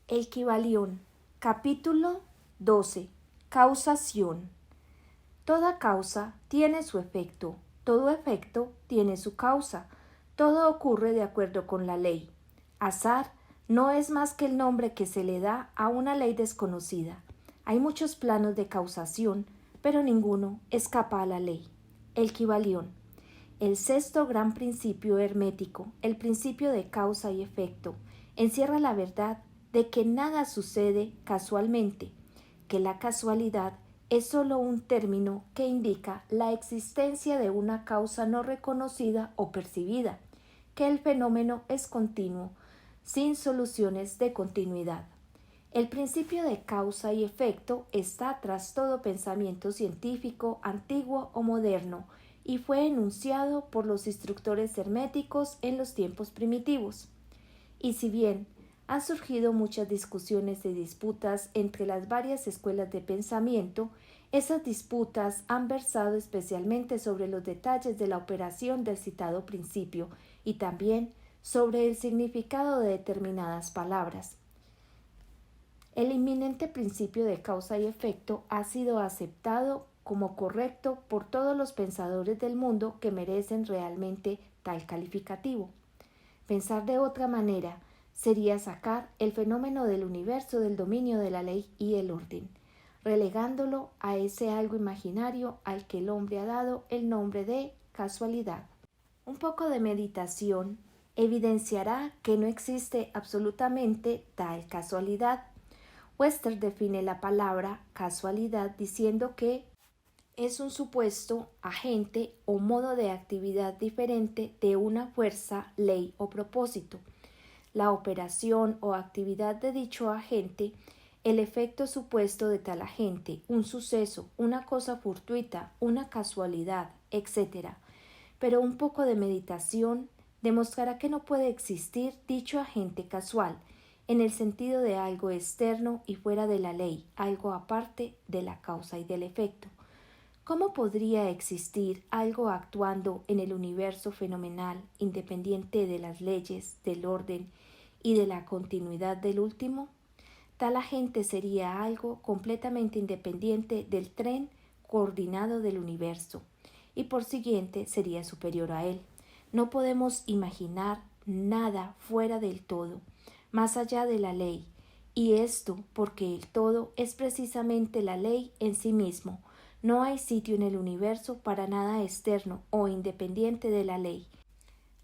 El Kybalión. Capítulo 12. Causación. Toda causa tiene su efecto, todo efecto tiene su causa, todo ocurre de acuerdo con la ley. Azar no es más que el nombre que se le da a una ley desconocida. Hay muchos planos de causación, pero ninguno escapa a la ley. El Kybalión. El sexto gran principio hermético, el principio de causa y efecto, encierra la verdad de que nada sucede casualmente, que la casualidad es sólo un término que indica la existencia de una causa no reconocida o percibida, que el fenómeno es continuo, sin soluciones de continuidad. El principio de causa y efecto está tras todo pensamiento científico, antiguo o moderno, y fue enunciado por los instructores herméticos en los tiempos primitivos. Y si bien han surgido muchas discusiones y disputas entre las varias escuelas de pensamiento, esas disputas han versado especialmente sobre los detalles de la operación del citado principio y también sobre el significado de determinadas palabras. El inminente principio de causa y efecto ha sido aceptado como correcto por todos los pensadores del mundo que merecen realmente tal calificativo. Pensar de otra manera sería sacar el fenómeno del universo del dominio de la ley y el orden, relegándolo a ese algo imaginario al que el hombre ha dado el nombre de casualidad. Un poco de meditación evidenciará que no existe absolutamente tal casualidad. Webster define la palabra casualidad diciendo que es un supuesto, agente o modo de actividad diferente de una fuerza, ley o propósito. La operación o actividad de dicho agente, el efecto supuesto de tal agente, un suceso, una cosa fortuita, una casualidad, etc. Pero un poco de meditación demostrará que no puede existir dicho agente casual, en el sentido de algo externo y fuera de la ley, algo aparte de la causa y del efecto. ¿Cómo podría existir algo actuando en el universo fenomenal independiente de las leyes, del orden y de la continuidad del último? Tal agente sería algo completamente independiente del tren coordinado del universo y por siguiente sería superior a él. No podemos imaginar nada fuera del todo, más allá de la ley, y esto porque el todo es precisamente la ley en sí mismo. No hay sitio en el universo para nada externo o independiente de la ley.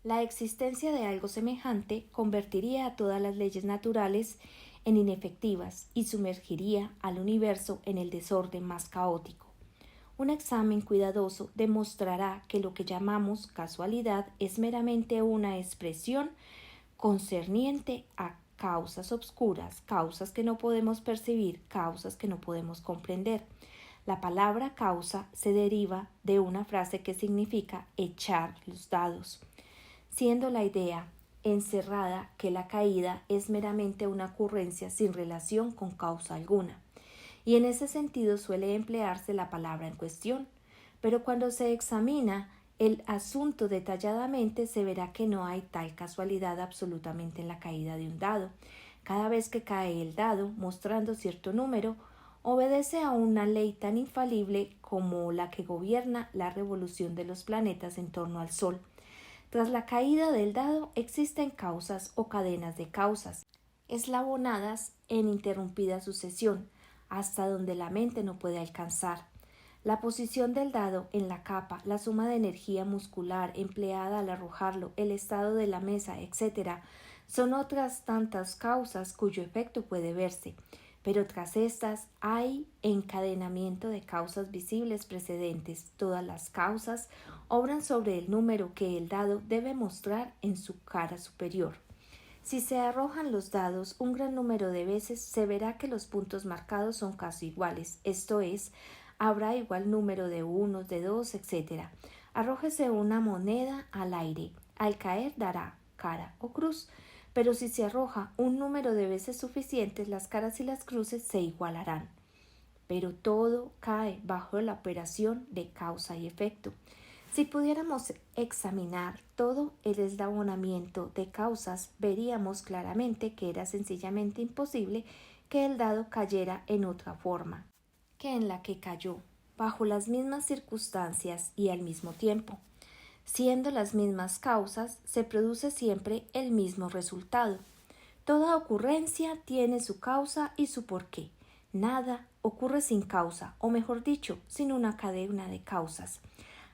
La existencia de algo semejante convertiría a todas las leyes naturales en inefectivas y sumergiría al universo en el desorden más caótico. Un examen cuidadoso demostrará que lo que llamamos casualidad es meramente una expresión concerniente a causas obscuras, causas que no podemos percibir, causas que no podemos comprender. La palabra causa se deriva de una frase que significa echar los dados, siendo la idea encerrada que la caída es meramente una ocurrencia sin relación con causa alguna, y en ese sentido suele emplearse la palabra en cuestión, pero cuando se examina el asunto detalladamente se verá que no hay tal casualidad absolutamente en la caída de un dado. Cada vez que cae el dado, mostrando cierto número, obedece a una ley tan infalible como la que gobierna la revolución de los planetas en torno al Sol. Tras la caída del dado existen causas o cadenas de causas, eslabonadas en interrumpida sucesión, hasta donde la mente no puede alcanzar. La posición del dado en la capa, la suma de energía muscular empleada al arrojarlo, el estado de la mesa, etc., son otras tantas causas cuyo efecto puede verse, pero tras estas hay encadenamiento de causas visibles precedentes. Todas las causas obran sobre el número que el dado debe mostrar en su cara superior. Si se arrojan los dados un gran número de veces, se verá que los puntos marcados son casi iguales, esto es, habrá igual número de unos, de dos, etc. Arrójese una moneda al aire. Al caer dará cara o cruz, pero si se arroja un número de veces suficientes, las caras y las cruces se igualarán. Pero todo cae bajo la operación de causa y efecto. Si pudiéramos examinar todo el eslabonamiento de causas, veríamos claramente que era sencillamente imposible que el dado cayera en otra forma que en la que cayó, bajo las mismas circunstancias y al mismo tiempo. Siendo las mismas causas, se produce siempre el mismo resultado. Toda ocurrencia tiene su causa y su porqué. Nada ocurre sin causa, o mejor dicho, sin una cadena de causas.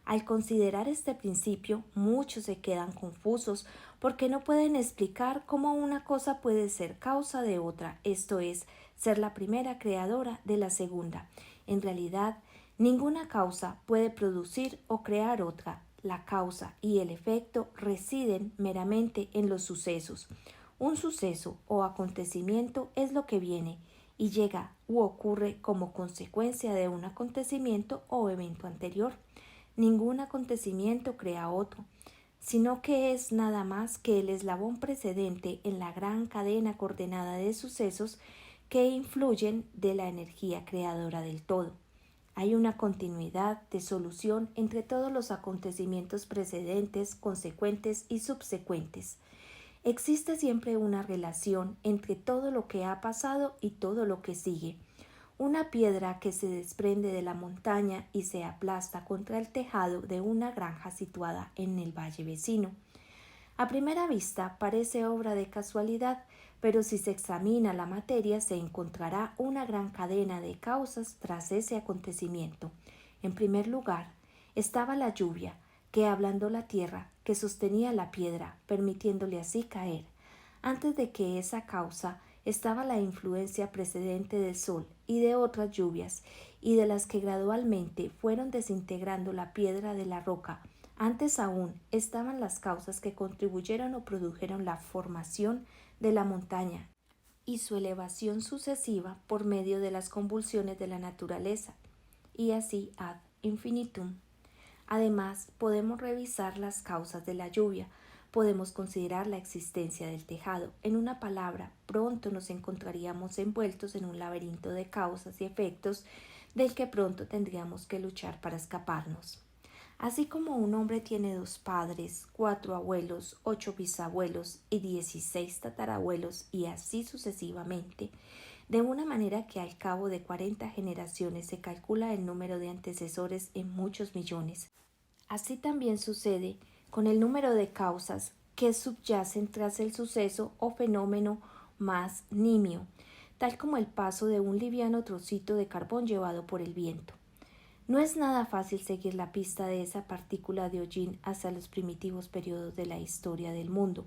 Al considerar este principio, muchos se quedan confusos porque no pueden explicar cómo una cosa puede ser causa de otra, esto es, ser la primera creadora de la segunda. En realidad, ninguna causa puede producir o crear otra. La causa y el efecto residen meramente en los sucesos. Un suceso o acontecimiento es lo que viene y llega u ocurre como consecuencia de un acontecimiento o evento anterior. Ningún acontecimiento crea otro, sino que es nada más que el eslabón precedente en la gran cadena coordenada de sucesos que influyen de la energía creadora del todo. Hay una continuidad de solución entre todos los acontecimientos precedentes, consecuentes y subsecuentes. Existe siempre una relación entre todo lo que ha pasado y todo lo que sigue. Una piedra que se desprende de la montaña y se aplasta contra el tejado de una granja situada en el valle vecino. A primera vista parece obra de casualidad, pero si se examina la materia se encontrará una gran cadena de causas tras ese acontecimiento. En primer lugar, estaba la lluvia, que ablandó la tierra, que sostenía la piedra, permitiéndole así caer. Antes de que esa causa estaba la influencia precedente del sol y de otras lluvias, y de las que gradualmente fueron desintegrando la piedra de la roca. Antes aún estaban las causas que contribuyeron o produjeron la formación de la montaña y su elevación sucesiva por medio de las convulsiones de la naturaleza, y así ad infinitum. Además, podemos revisar las causas de la lluvia, podemos considerar la existencia del tejado. En una palabra, pronto nos encontraríamos envueltos en un laberinto de causas y efectos del que pronto tendríamos que luchar para escaparnos. Así como un hombre tiene 2 padres, 4 abuelos, 8 bisabuelos y 16 tatarabuelos y así sucesivamente, de una manera que al cabo de 40 generaciones se calcula el número de antecesores en muchos millones. Así también sucede con el número de causas que subyacen tras el suceso o fenómeno más nimio, tal como el paso de un liviano trocito de carbón llevado por el viento. No es nada fácil seguir la pista de esa partícula de hollín hacia los primitivos periodos de la historia del mundo,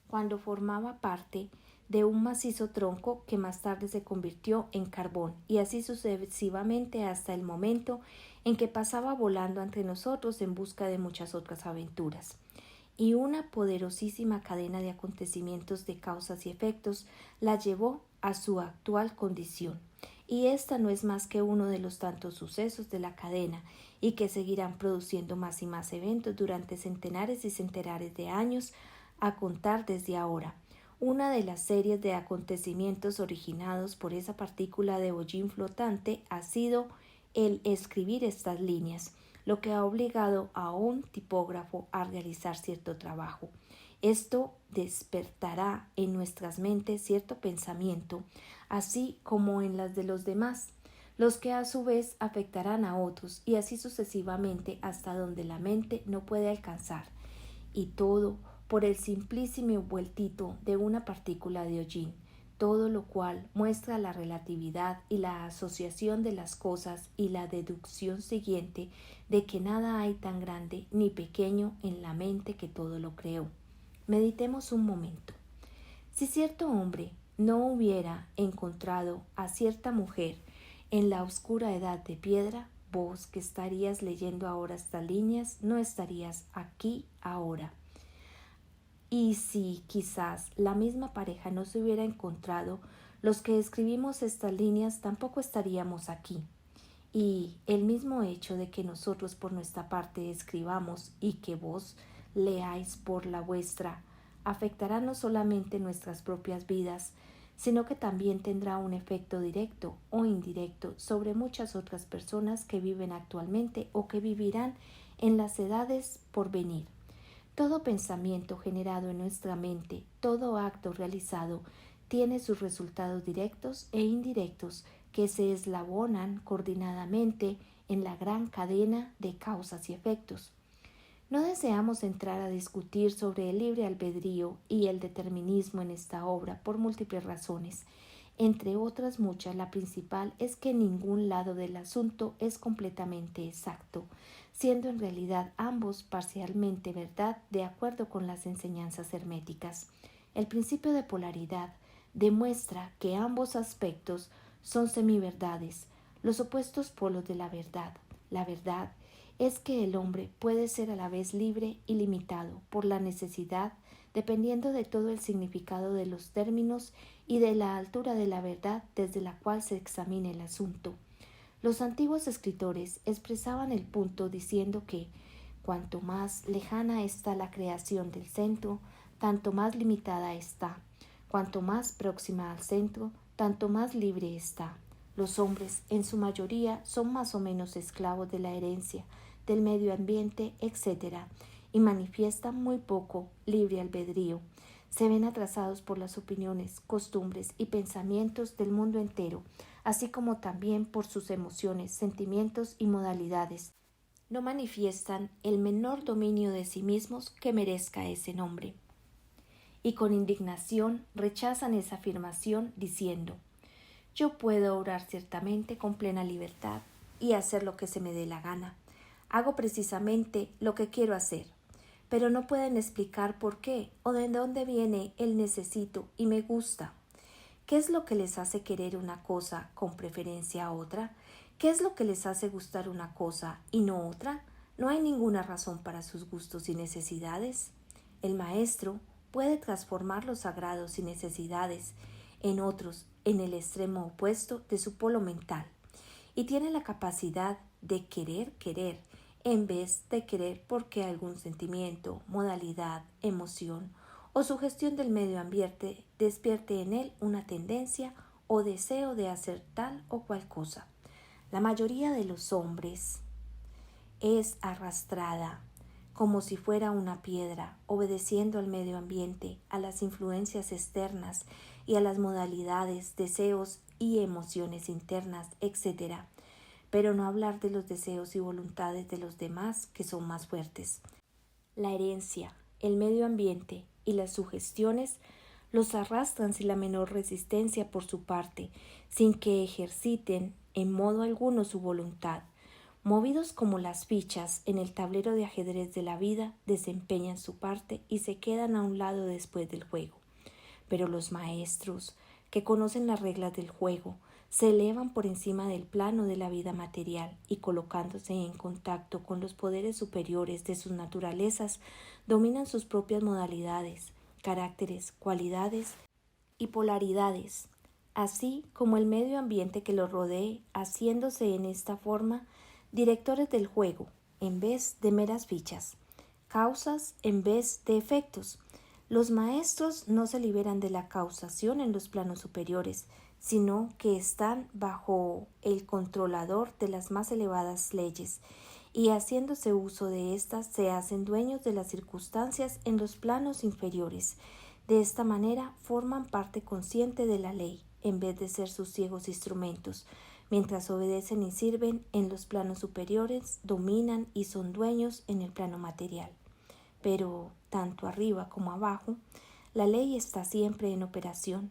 cuando formaba parte de un macizo tronco que más tarde se convirtió en carbón, y así sucesivamente hasta el momento en que pasaba volando entre nosotros en busca de muchas otras aventuras. Y una poderosísima cadena de acontecimientos de causas y efectos la llevó a su actual condición. Y esta no es más que uno de los tantos sucesos de la cadena, y que seguirán produciendo más y más eventos durante centenares y centenares de años a contar desde ahora. Una de las series de acontecimientos originados por esa partícula de hollín flotante ha sido el escribir estas líneas, lo que ha obligado a un tipógrafo a realizar cierto trabajo. Esto despertará en nuestras mentes cierto pensamiento, así como en las de los demás, los que a su vez afectarán a otros, y así sucesivamente hasta donde la mente no puede alcanzar, y todo por el simplísimo vueltito de una partícula de hollín, todo lo cual muestra la relatividad y la asociación de las cosas y la deducción siguiente de que nada hay tan grande ni pequeño en la mente que todo lo creó. Meditemos un momento. Si cierto hombre no hubiera encontrado a cierta mujer en la oscura edad de piedra, vos que estarías leyendo ahora estas líneas no estarías aquí ahora. Y si quizás la misma pareja no se hubiera encontrado, los que escribimos estas líneas tampoco estaríamos aquí. Y el mismo hecho de que nosotros por nuestra parte escribamos y que vos leáis por la vuestra, afectará no solamente nuestras propias vidas, sino que también tendrá un efecto directo o indirecto sobre muchas otras personas que viven actualmente o que vivirán en las edades por venir. Todo pensamiento generado en nuestra mente, todo acto realizado, tiene sus resultados directos e indirectos que se eslabonan coordinadamente en la gran cadena de causas y efectos. No deseamos entrar a discutir sobre el libre albedrío y el determinismo en esta obra por múltiples razones. Entre otras muchas, la principal es que ningún lado del asunto es completamente exacto, siendo en realidad ambos parcialmente verdad de acuerdo con las enseñanzas herméticas. El principio de polaridad demuestra que ambos aspectos son semiverdades, los opuestos polos de la verdad. La verdad es que el hombre puede ser a la vez libre y limitado por la necesidad, dependiendo de todo el significado de los términos y de la altura de la verdad desde la cual se examine el asunto. Los antiguos escritores expresaban el punto diciendo que cuanto más lejana está la creación del centro, tanto más limitada está; cuanto más próxima al centro, tanto más libre está. Los hombres, en su mayoría, son más o menos esclavos de la herencia, del medio ambiente, etc., y manifiestan muy poco libre albedrío. Se ven atrasados por las opiniones, costumbres y pensamientos del mundo entero, así como también por sus emociones, sentimientos y modalidades. No manifiestan el menor dominio de sí mismos que merezca ese nombre. Y con indignación rechazan esa afirmación diciendo: yo puedo obrar ciertamente con plena libertad y hacer lo que se me dé la gana. Hago precisamente lo que quiero hacer, pero no pueden explicar por qué o de dónde viene el necesito y me gusta. ¿Qué es lo que les hace querer una cosa con preferencia a otra? ¿Qué es lo que les hace gustar una cosa y no otra? No hay ninguna razón para sus gustos y necesidades. El maestro puede transformar los sagrados y necesidades en otros en el extremo opuesto de su polo mental, y tiene la capacidad de querer en vez de querer porque algún sentimiento, modalidad, emoción o sugestión del medio ambiente despierte en él una tendencia o deseo de hacer tal o cual cosa. La mayoría de los hombres es arrastrada como si fuera una piedra, obedeciendo al medio ambiente, a las influencias externas y a las modalidades, deseos y emociones internas, etc., pero no hablar de los deseos y voluntades de los demás, que son más fuertes. La herencia, el medio ambiente y las sugestiones los arrastran sin la menor resistencia por su parte, sin que ejerciten en modo alguno su voluntad. Movidos como las fichas en el tablero de ajedrez de la vida, desempeñan su parte y se quedan a un lado después del juego. Pero los maestros, que conocen las reglas del juego, se elevan por encima del plano de la vida material y, colocándose en contacto con los poderes superiores de sus naturalezas, dominan sus propias modalidades, caracteres, cualidades y polaridades, así como el medio ambiente que los rodee, haciéndose en esta forma directores del juego en vez de meras fichas, causas en vez de efectos. Los maestros no se liberan de la causación en los planos superiores, sino que están bajo el controlador de las más elevadas leyes, y haciéndose uso de éstas se hacen dueños de las circunstancias en los planos inferiores. De esta manera forman parte consciente de la ley, en vez de ser sus ciegos instrumentos. Mientras obedecen y sirven en los planos superiores, dominan y son dueños en el plano material. Pero, tanto arriba como abajo, la ley está siempre en operación.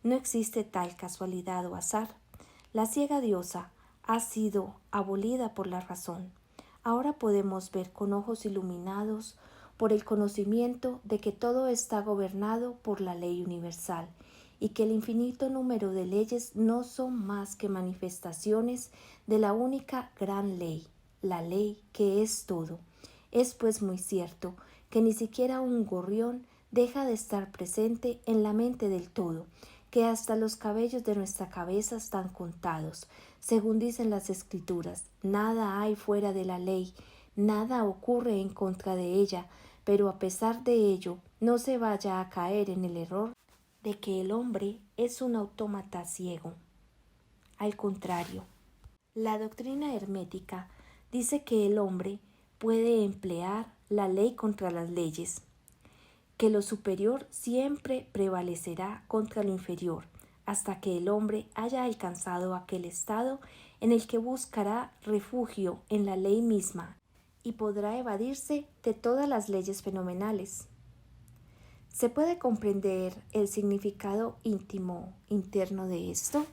No existe tal casualidad o azar. La ciega diosa ha sido abolida por la razón. Ahora podemos ver con ojos iluminados por el conocimiento de que todo está gobernado por la ley universal y que el infinito número de leyes no son más que manifestaciones de la única gran ley, la ley que es todo. Es pues muy cierto que ni siquiera un gorrión deja de estar presente en la mente del todo, que hasta los cabellos de nuestra cabeza están contados. Según dicen las Escrituras, nada hay fuera de la ley, nada ocurre en contra de ella, pero a pesar de ello, no se vaya a caer en el error de que el hombre es un autómata ciego. Al contrario, la doctrina hermética dice que el hombre puede emplear la ley contra las leyes, que lo superior siempre prevalecerá contra lo inferior, hasta que el hombre haya alcanzado aquel estado en el que buscará refugio en la ley misma y podrá evadirse de todas las leyes fenomenales. ¿Se puede comprender el significado íntimo interno de esto?